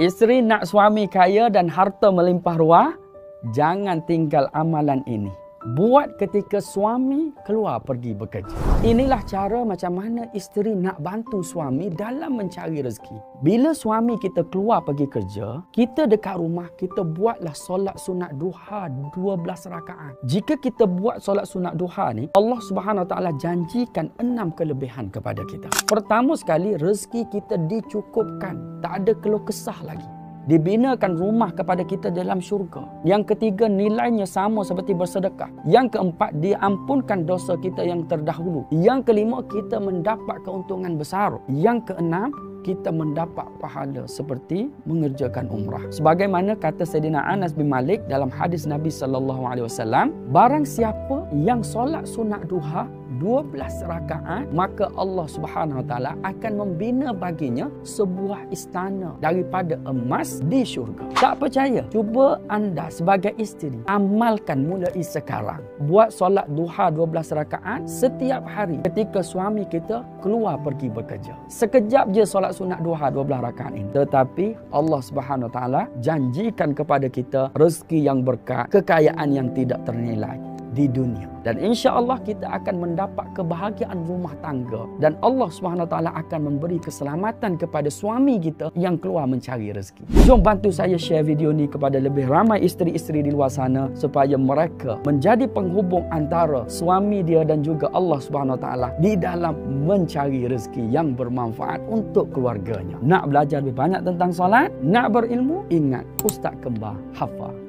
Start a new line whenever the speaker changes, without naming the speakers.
Isteri nak suami kaya dan harta melimpah ruah, jangan tinggal amalan ini. Buat ketika suami keluar pergi bekerja. Inilah cara macam mana isteri nak bantu suami dalam mencari rezeki. Bila suami kita keluar pergi kerja, kita dekat rumah, kita buatlah solat sunat duha 12 rakaat. Jika kita buat solat sunat duha ni, Allah Subhanahu Wa Taala janjikan 6 kelebihan kepada kita. Pertama sekali, rezeki kita dicukupkan. Tak ada keluh kesah lagi. Dibinakan rumah kepada kita dalam syurga. Yang ketiga, nilainya sama seperti bersedekah. Yang keempat, diampunkan dosa kita yang terdahulu. Yang kelima, kita mendapat keuntungan besar. Yang keenam, kita mendapat pahala seperti mengerjakan umrah. Sebagaimana kata Sayyidina Anas bin Malik dalam hadis Nabi SAW, barang siapa yang solat sunat duha 12 rakaat, maka Allah Subhanahu Wa Taala akan membina baginya sebuah istana daripada emas di syurga. Tak percaya? Cuba anda sebagai isteri amalkan mulai sekarang. Buat solat duha 12 rakaat setiap hari ketika suami kita keluar pergi bekerja. Sekejap je solat sunat duha 12 rakaat ini. Tetapi Allah Subhanahu Wa Taala janjikan kepada kita rezeki yang berkah, kekayaan yang tidak ternilai di dunia. Dan insya-Allah kita akan mendapat kebahagiaan rumah tangga. Dan Allah Subhanahu Wa Taala akan memberi keselamatan kepada suami kita yang keluar mencari rezeki. Jom bantu saya share video ni kepada lebih ramai isteri-isteri di luar sana supaya mereka menjadi penghubung antara suami dia dan juga Allah Subhanahu Wa Taala di dalam mencari rezeki yang bermanfaat untuk keluarganya. Nak belajar lebih banyak tentang solat? Nak berilmu? Ingat, Ustaz Kembar hafal.